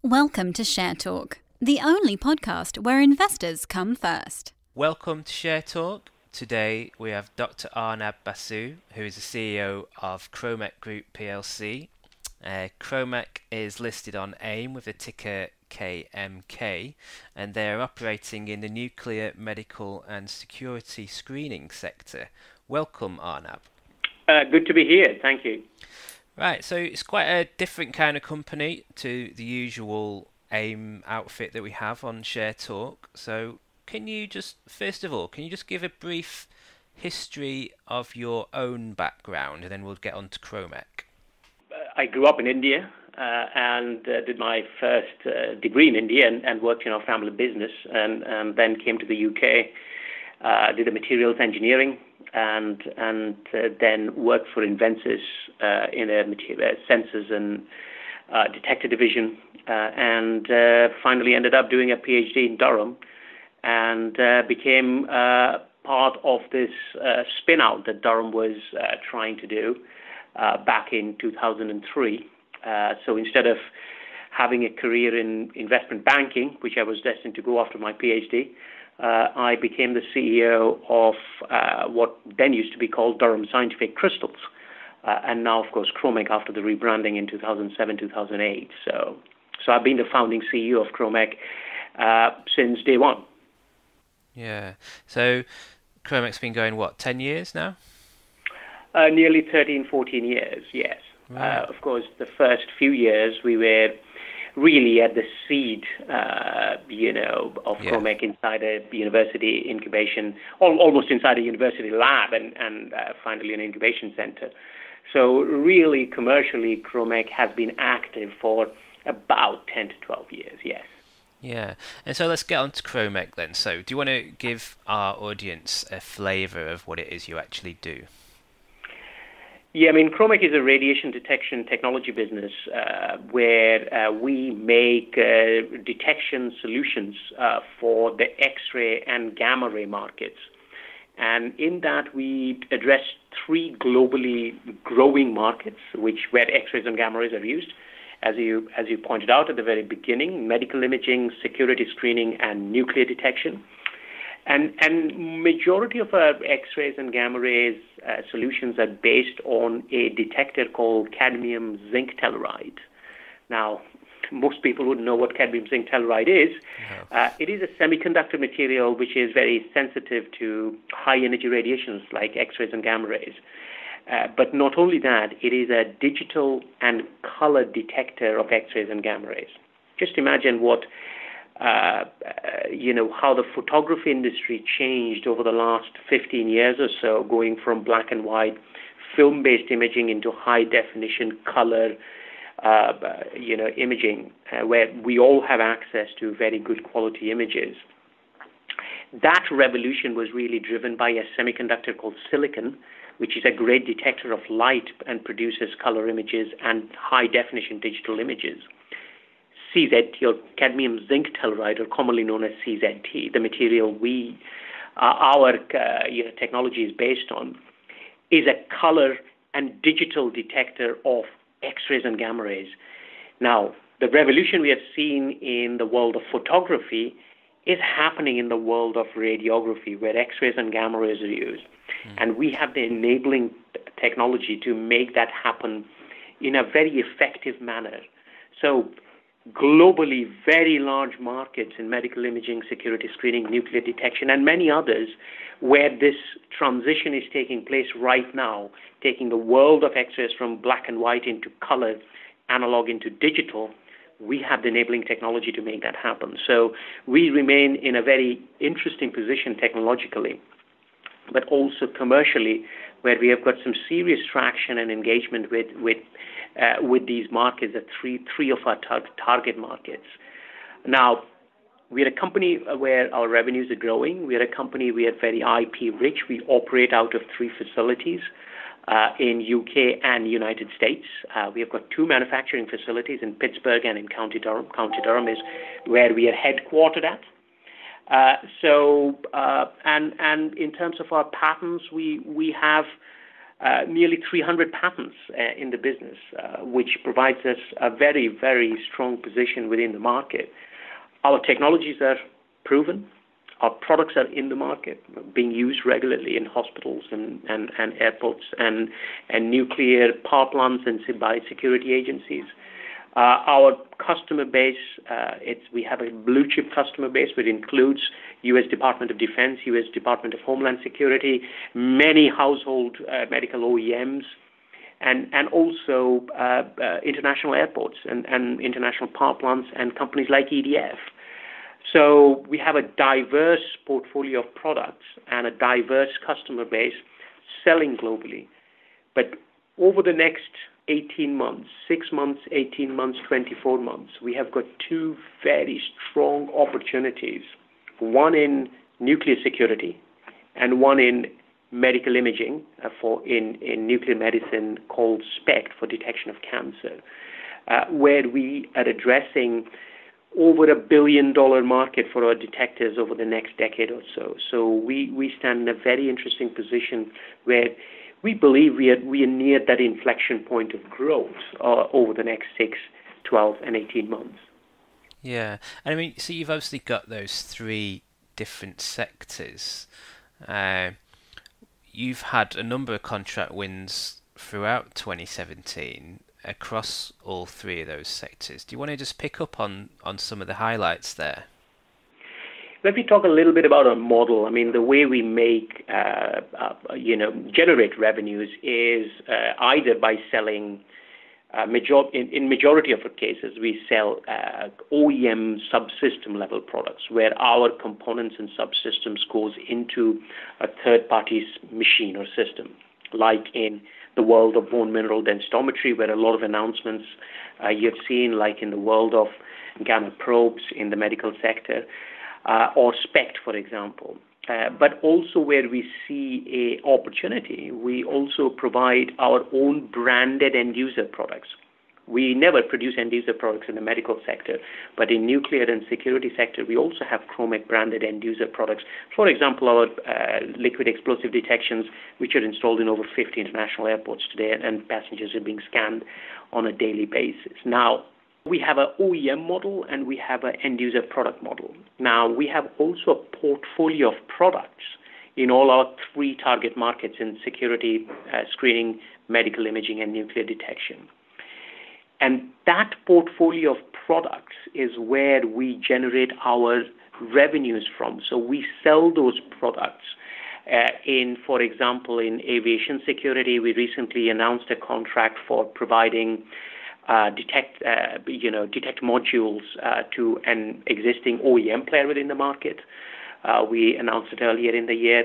Welcome to Share Talk, the only podcast where investors come first. Welcome to Share Talk. Today we have Dr Arnab Basu, who is the CEO of Kromek Group Plc. Kromek is listed on AIM with the ticker KMK, and they are operating in the nuclear, medical and security screening sector. Welcome, Arnab. Good to be here. Thank you. Right, so it's quite a different kind of company to the usual AIM outfit that we have on Share Talk. So can you just give a brief history of your own background, and then we'll get on to Kromek? I grew up in India and did my first degree in India and worked in our family business, and then came to the UK, did a materials engineering, and then worked for Invensys in a sensors and detector division, and finally ended up doing a PhD in Durham, and became part of this spin-out that Durham was trying to do back in 2003. So instead of having a career in investment banking, which I was destined to go after my PhD, I became the CEO of what then used to be called Durham Scientific Crystals, and now, of course, Kromek after the rebranding in 2007, 2008. So I've been the founding CEO of Kromek since day one. Yeah. So Kromek's been going, 10 years now? Nearly 13, 14 years, yes. Right. Of course, the first few years we were really at the seed, of Kromek inside a university incubation, almost inside a university lab, and finally an incubation center. So really, commercially, Kromek has been active for about 10 to 12 years, yes. Yeah, and so let's get on to Kromek then. So do you want to give our audience a flavour of what it is you actually do? Yeah, I mean, Kromek is a radiation detection technology business where we make detection solutions for the X-ray and gamma ray markets. And in that, we address three globally growing markets, where X-rays and gamma rays are used. As you pointed out at the very beginning, medical imaging, security screening, and nuclear detection. And majority of our X-rays and gamma rays solutions are based on a detector called cadmium zinc telluride. Now, most people wouldn't know what cadmium zinc telluride is. No. It is a semiconductor material which is very sensitive to high energy radiations like X-rays and gamma rays. But not only that, it is a digital and color detector of X-rays and gamma rays. Just imagine how the photography industry changed over the last 15 years or so, going from black and white film-based imaging into high-definition color, imaging, where we all have access to very good quality images. That revolution was really driven by a semiconductor called silicon, which is a great detector of light and produces color images and high-definition digital images. CZ, your cadmium zinc telluride, or commonly known as CZT, the material our technology is based on, is a color and digital detector of X-rays and gamma rays. Now, the revolution we have seen in the world of photography is happening in the world of radiography, where X-rays and gamma rays are used. And we have the enabling technology to make that happen in a very effective manner. So globally, very large markets in medical imaging, security screening, nuclear detection, and many others, where this transition is taking place right now, taking the world of X-rays from black and white into color, analog into digital. We have the enabling technology to make that happen. So we remain in a very interesting position technologically, but also commercially, where we have got some serious traction and engagement with these markets, the three of our target markets. Now, we are a company where our revenues are growing. We are a company we are very IP rich. We operate out of 3 facilities in UK and United States. We have got 2 manufacturing facilities in Pittsburgh and in County Durham. County Durham is where we are headquartered at. And in terms of our patents, we have nearly 300 patents in the business, which provides us a very, very strong position within the market. Our technologies are proven. Our products are in the market, being used regularly in hospitals and airports and nuclear power plants and by security agencies. Our customer base, we have a blue chip customer base, which includes U.S. Department of Defense, U.S. Department of Homeland Security, many household medical OEMs, and also international airports and international power plants and companies like EDF. So we have a diverse portfolio of products and a diverse customer base selling globally. But over the next 18 months, 6 months, 18 months, 24 months, we have got two very strong opportunities, one in nuclear security and one in medical imaging in nuclear medicine called SPECT for detection of cancer, where we are addressing over $1 billion market for our detectors over the next decade or so. So we stand in a very interesting position where we believe we are near that inflection point of growth over the next 6, 12, and 18 months. Yeah, and I mean, so you've obviously got those three different sectors. You've had a number of contract wins throughout 2017 across all three of those sectors. Do you want to just pick up on some of the highlights there? Let me talk a little bit about our model. I mean, the way we make, generate revenues is either by selling, in majority of our cases, we sell OEM subsystem level products where our components and subsystems goes into a third party's machine or system, like in the world of bone mineral densitometry, where a lot of announcements you've seen, like in the world of gamma probes in the medical sector, or SPECT, for example. But also where we see an opportunity, we also provide our own branded end-user products. We never produce end-user products in the medical sector, but in nuclear and security sector, we also have Kromek branded end-user products. For example, our liquid explosive detections, which are installed in over 50 international airports today, and passengers are being scanned on a daily basis. Now, we have an OEM model and we have an end-user product model. Now, we have also a portfolio of products in all our three target markets in security, screening, medical imaging, and nuclear detection. And that portfolio of products is where we generate our revenues from. So we sell those products for example, in aviation security. We recently announced a contract for providing detect modules to an existing OEM player within the market. We announced it earlier in the year.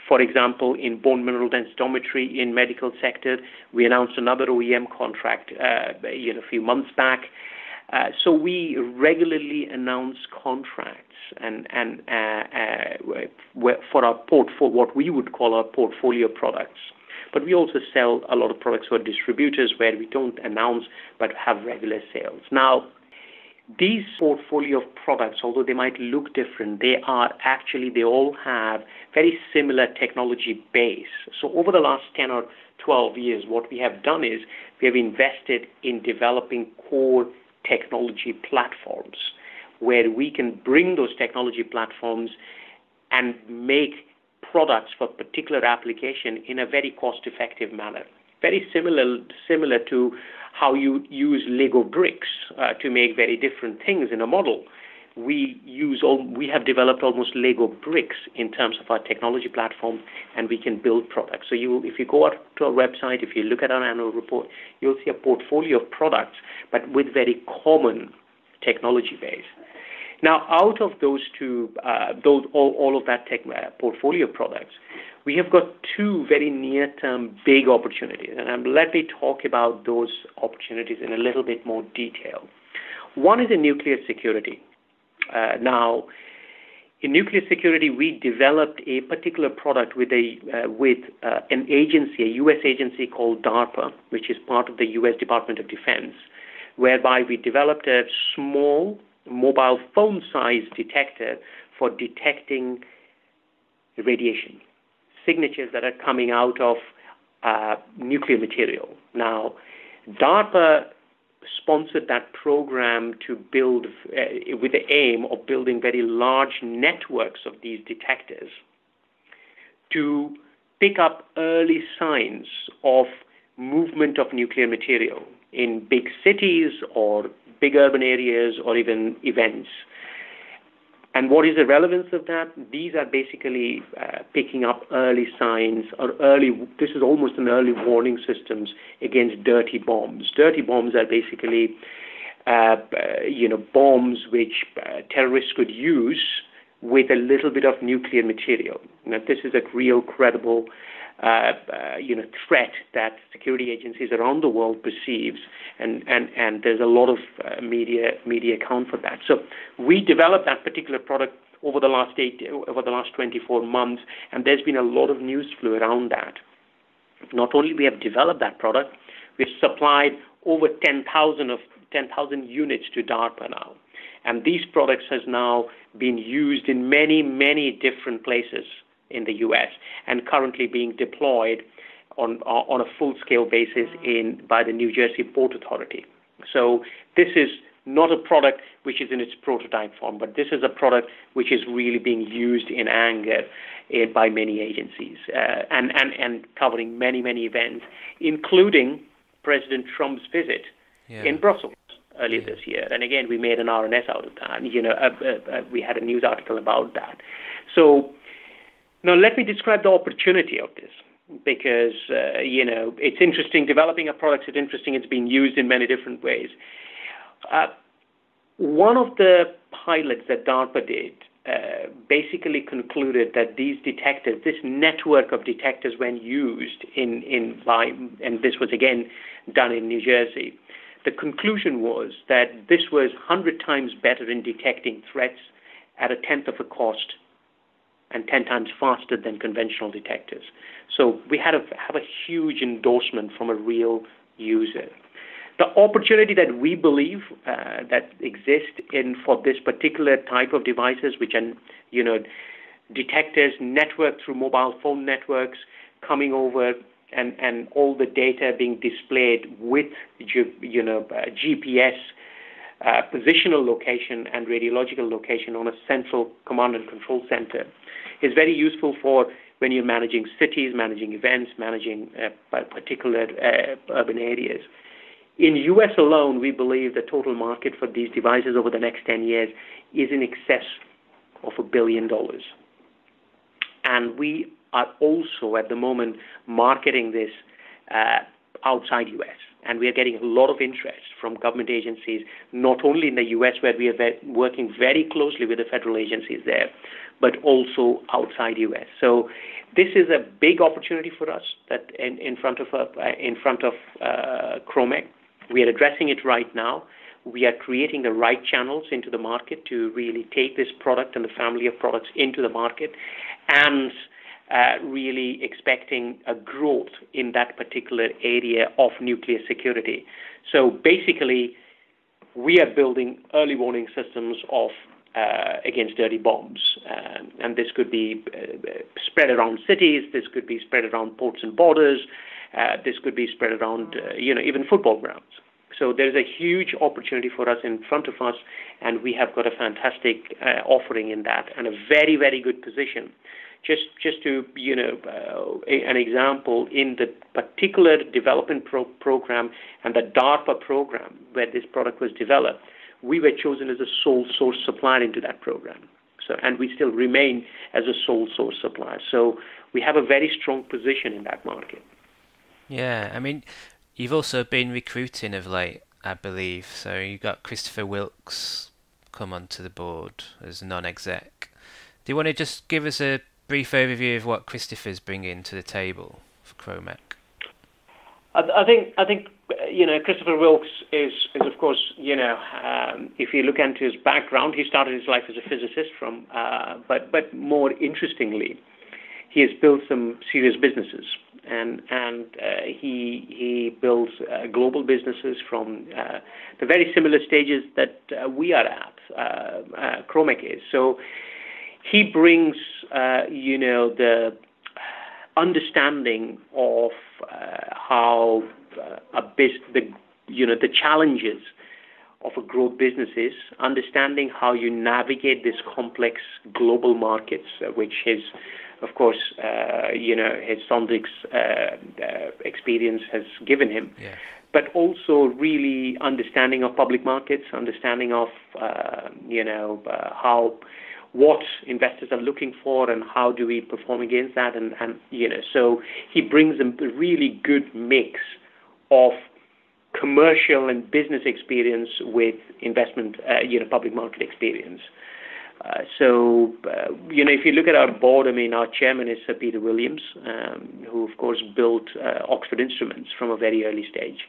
For example, in bone mineral densitometry in medical sector, we announced another OEM contract a few months back. So we regularly announce contracts and for our what we would call our portfolio products. But we also sell a lot of products for distributors where we don't announce but have regular sales. Now, these portfolio of products, although they might look different, they all have very similar technology base. So over the last 10 or 12 years, what we have done is we have invested in developing core technology platforms where we can bring those technology platforms and make products for particular application in a very cost-effective manner. Very similar to how you use Lego bricks to make very different things in a model. We have developed almost Lego bricks in terms of our technology platform, and we can build products. So if you go out to our website, if you look at our annual report, you'll see a portfolio of products, but with very common technology base. Now, out of those two, all of that portfolio products, we have got two very near-term big opportunities, and let me talk about those opportunities in a little bit more detail. One is in nuclear security. Now, in nuclear security, we developed a particular product with an agency, a U.S. agency called DARPA, which is part of the U.S. Department of Defense, whereby we developed a small mobile phone-sized detector for detecting radiation signatures that are coming out of nuclear material. Now, DARPA sponsored that program to build, with the aim of building very large networks of these detectors to pick up early signs of movement of nuclear material in big cities or big urban areas or even events. And what is the relevance of that? These are basically picking up early signs or this is almost an early warning systems against dirty bombs. Dirty bombs are basically, bombs which terrorists could use with a little bit of nuclear material. Now, this is a real credible threat that security agencies around the world perceives, and there's a lot of media account for that. So we developed that particular product over the last 24 months, and there's been a lot of news flow around that. Not only we have developed that product, we've supplied over 10,000 units to DARPA now, and these products has now been used in many, many different places in the U.S. and currently being deployed on a full-scale basis by the New Jersey Port Authority. So this is not a product which is in its prototype form, but this is a product which is really being used in anger by many agencies and covering many, many events, including President Trump's visit in Brussels earlier this year. And again, we made an RNS out of that. We had a news article about that. So now let me describe the opportunity of this, because, it's interesting. Developing a product is interesting. It's being used in many different ways. One of the pilots that DARPA did basically concluded that these detectors, this network of detectors when used and this was again done in New Jersey, the conclusion was that this was 100 times better in detecting threats at a tenth of a cost and 10 times faster than conventional detectors. So we have a huge endorsement from a real user. The opportunity that we believe that exists for this particular type of devices, which are, detectors networked through mobile phone networks coming over and all the data being displayed with, GPS positional location and radiological location on a central command and control center, is very useful for when you're managing cities, managing events, managing particular urban areas. In U.S. alone, we believe the total market for these devices over the next 10 years is in excess of $1 billion. And we are also at the moment marketing this outside U.S. And we are getting a lot of interest from government agencies, not only in the U.S., where we are working very closely with the federal agencies there, but also outside U.S. So this is a big opportunity for us that in front of Kromek. We are addressing it right now. We are creating the right channels into the market to really take this product and the family of products into the market, and really expecting a growth in that particular area of nuclear security. So basically, we are building early warning systems against dirty bombs, and this could be spread around cities. This could be spread around ports and borders. This could be spread around, even football grounds. So there's a huge opportunity for us in front of us, and we have got a fantastic offering in that and a very, very good position. Just to, an example, in the particular development program and the DARPA program where this product was developed, we were chosen as a sole source supplier into that program. So, and we still remain as a sole source supplier. So we have a very strong position in that market. Yeah, I mean, you've also been recruiting of late, I believe. So you got Christopher Wilkes come onto the board as non-exec. Do you want to just give us a brief overview of what Christopher's bringing to the table for Kromek? I think Christopher Wilkes is of course, if you look into his background, he started his life as a physicist but more interestingly, he has built some serious businesses, and he builds global businesses from the very similar stages that we are at. Kromek is. So he brings the understanding of how the challenges of a growth business is, understanding how you navigate this complex global markets, which is, of course, his Sondrik's experience has given him. Yeah. But also really understanding of public markets, understanding of what investors are looking for and how do we perform against that, and so he brings a really good mix of commercial and business experience with investment, public market experience. If you look at our board, our chairman is Sir Peter Williams, who of course built Oxford Instruments from a very early stage,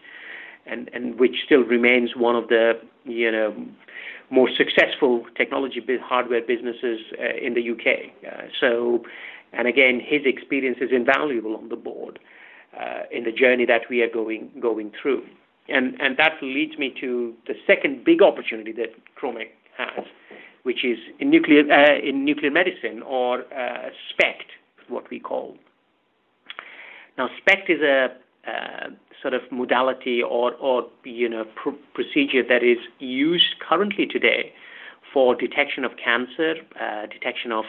and which still remains one of the more successful technology hardware businesses in the UK. And again, his experience is invaluable on the board in the journey that we are going through. And that leads me to the second big opportunity that Kromek has, which is in nuclear medicine, or SPECT, what we call. Now, SPECT is a sort of modality or procedure that is used currently today for detection of cancer, detection of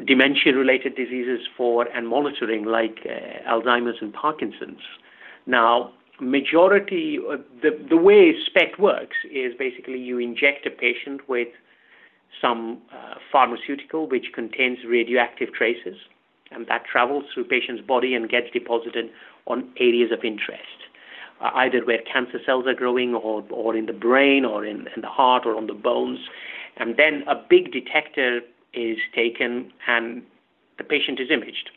dementia-related diseases and monitoring like Alzheimer's and Parkinson's. Now, majority the way SPECT works is basically you inject a patient with some pharmaceutical which contains radioactive traces, and that travels through patient's body and gets deposited on areas of interest, either where cancer cells are growing or in the brain or in the heart or on the bones. And then a big detector is taken and the patient is imaged.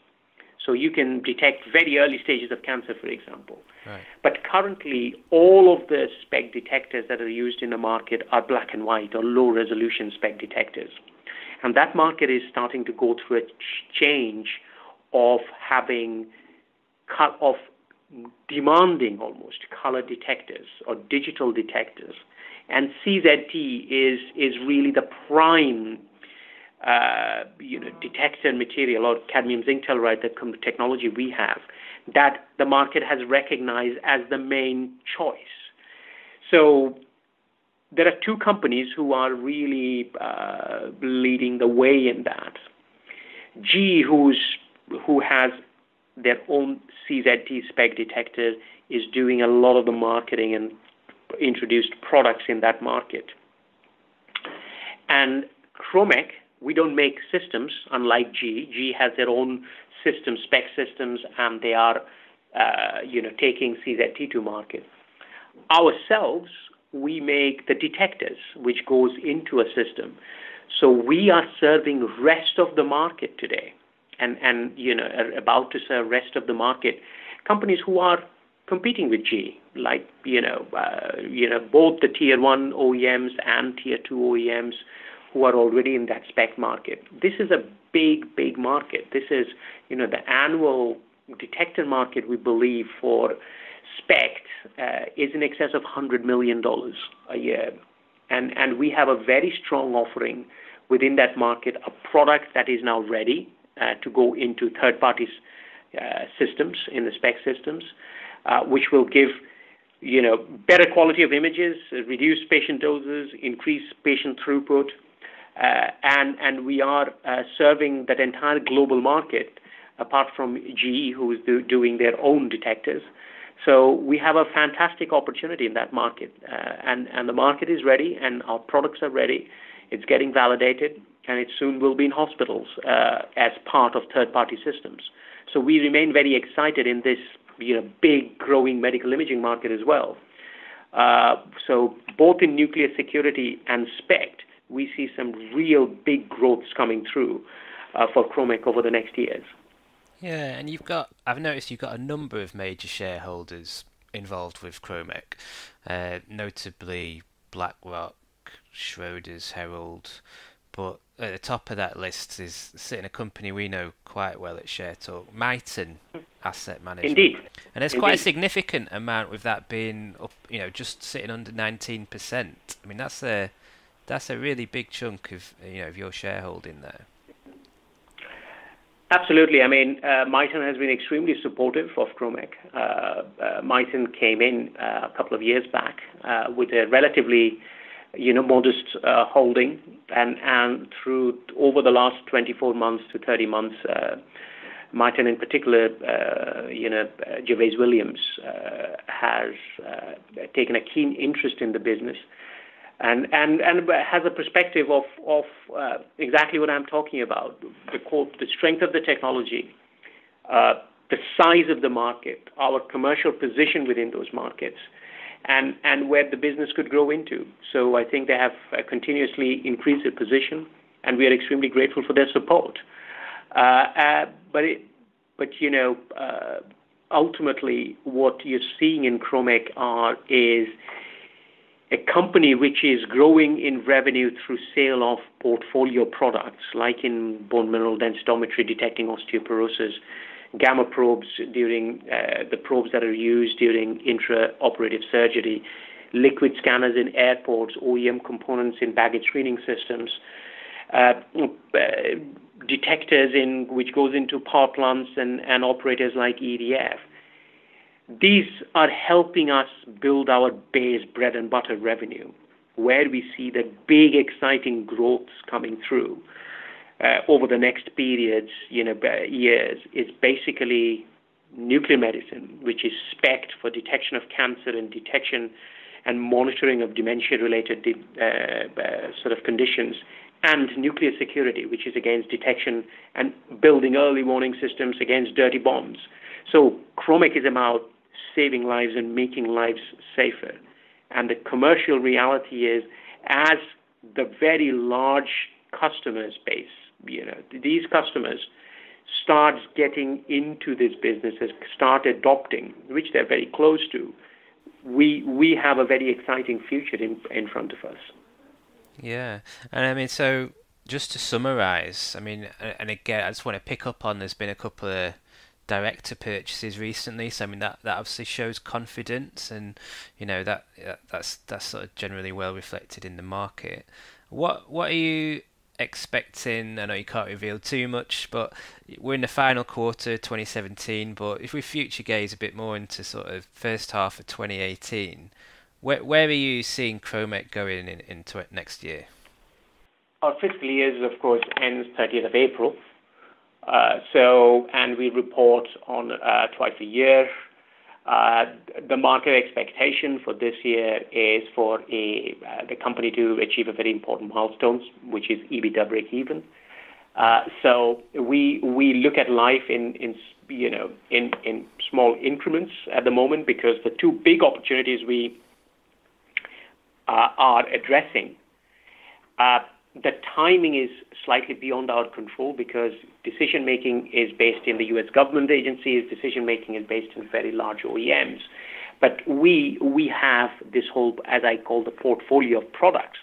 So you can detect very early stages of cancer, for example. Right. But currently, all of the SPECT detectors that are used in the market are black and white or low-resolution SPECT detectors. And that market is starting to go through a change of demanding almost color detectors or digital detectors. And CZT is really the prime detector material, or cadmium zinc telluride, the technology we have, that the market has recognized as the main choice. So there are two companies who are really leading the way in that. GE, who has their own CZT SPECT detector, is doing a lot of the marketing and introduced products in that market. And Kromek, we don't make systems, unlike GE. GE has their own system, SPECT systems, and they are, taking CZT to market. Ourselves, we make the detectors, which goes into a system. So we are serving rest of the market today, and are about to serve rest of the market. Companies who are competing with GE, like both the tier 1 OEMs and tier 2 OEMs, who are already in that SPECT market. This is a big market. This is, the annual detector market, we believe, for SPECT is in excess of $100 million a year. And we have a very strong offering within that market, a product that is now ready to go into third-party systems, in the SPECT systems, which will give better quality of images, reduce patient doses, increase patient throughput, and we are serving that entire global market, apart from GE, who is doing their own detectors. So we have a fantastic opportunity in that market, and the market is ready, and our products are ready. It's getting validated, and it soon will be in hospitals as part of third-party systems. So we remain very excited in this big growing medical imaging market as well. So both in nuclear security and SPECT, we see some real big growths coming through for Kromek over the next years. Yeah, and I've noticed you've got a number of major shareholders involved with Kromek, notably BlackRock, Schroders, Herald, but at the top of that list is sitting a company we know quite well at ShareTalk, Miton Asset Management. Indeed. And there's quite a significant amount with that being up, just sitting under 19%. I mean, that's a really big chunk of of your shareholding there. Absolutely. I mean, Myton has been extremely supportive of Kromek. Myton came in a couple of years back with a relatively, modest holding, and through over the last 24 months to 30 months, Myton in particular, Gervais Williams has taken a keen interest in the business. And has a perspective of exactly what I'm talking about: the strength of the technology, the size of the market, our commercial position within those markets, and where the business could grow into. So I think they have continuously increased their position, and we are extremely grateful for their support. Ultimately, what you're seeing in Kromek is a company which is growing in revenue through sale of portfolio products, like in bone mineral densitometry detecting osteoporosis, gamma probes during the probes that are used during intraoperative surgery, liquid scanners in airports, OEM components in baggage screening systems, detectors which goes into power plants and operators like EDF. These are helping us build our base bread and butter revenue, where we see the big exciting growths coming through over the next periods, years. Is basically nuclear medicine, which is SPECT for detection of cancer and detection and monitoring of dementia-related sort of conditions, and nuclear security, which is against detection and building early warning systems against dirty bombs. So Kromek is about saving lives and making lives safer. And the commercial reality is, as the very large customer base, these customers start getting into this business, start adopting, which they're very close to, we have a very exciting future in front of us. Yeah, and I mean, so just to summarize, I mean, and again, I just want to pick up on, there's been a couple of director purchases recently, so I mean that obviously shows confidence, and that's sort of generally well reflected in the market. What are you expecting? I know you can't reveal too much, but we're in the final quarter 2017, but if we future gaze a bit more into sort of first half of 2018, where are you seeing Kromek going into it next year? Our fiscal year, of course, ends 30th of April. And we report on twice a year. The market expectation for this year is for the company to achieve a very important milestone, which is EBITDA break-even. So we look at life in small increments at the moment, because the two big opportunities we are addressing, the timing is slightly beyond our control, because decision-making is based in the U.S. government agencies, decision-making is based in very large OEMs. But we have this whole, as I call, the portfolio of products,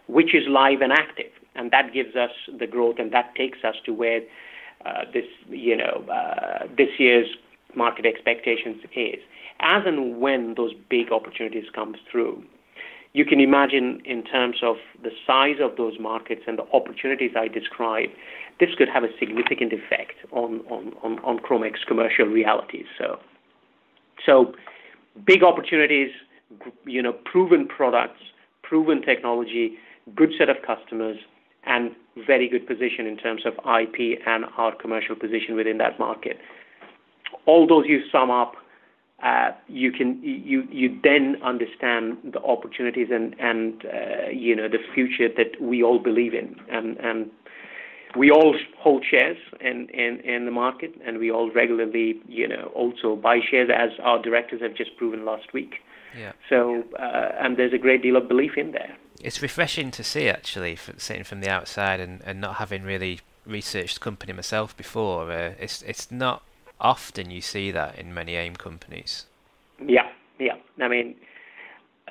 which is live and active, and that gives us the growth, and that takes us to where this year's market expectations is. As and when those big opportunities come through, you can imagine, in terms of the size of those markets and the opportunities I described, this could have a significant effect on Kromek's commercial realities. So big opportunities, proven products, proven technology, good set of customers, and very good position in terms of IP and our commercial position within that market. All those you sum up, you then understand the opportunities and the future that we all believe in, and we all hold shares in the market, and we all regularly also buy shares, as our directors have just proven last week. Yeah. So and there's a great deal of belief in there. It's refreshing to see, actually, sitting from the outside and not having really researched the company myself before. It's not often you see that in many AIM companies. Yeah. I mean,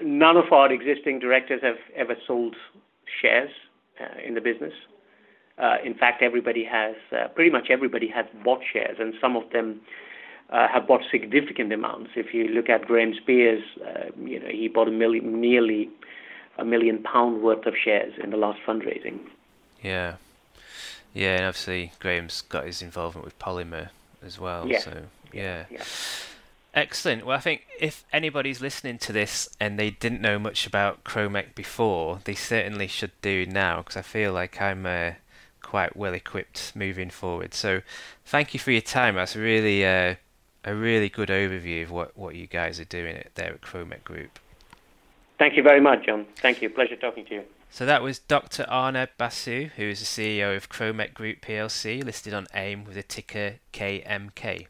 none of our existing directors have ever sold shares in the business. In fact, pretty much everybody has bought shares, and some of them have bought significant amounts. If you look at Graham Spears, he bought nearly £1 million worth of shares in the last fundraising. Yeah. Yeah, and obviously Graham's got his involvement with Polymer as well. Yeah. So yeah. Yeah. Excellent. Well, I think if anybody's listening to this and they didn't know much about Kromek before, they certainly should do now, because I feel like I'm quite well equipped moving forward. So thank you for your time. That's really a really good overview of what you guys are doing there at Kromek Group. Thank you very much, John. Thank you. Pleasure talking to you. So that was Dr Arnab Basu, who is the CEO of Kromek Group Plc, listed on AIM with the ticker KMK.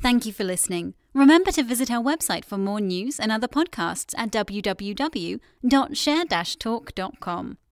Thank you for listening. Remember to visit our website for more news and other podcasts at www.share-talk.com.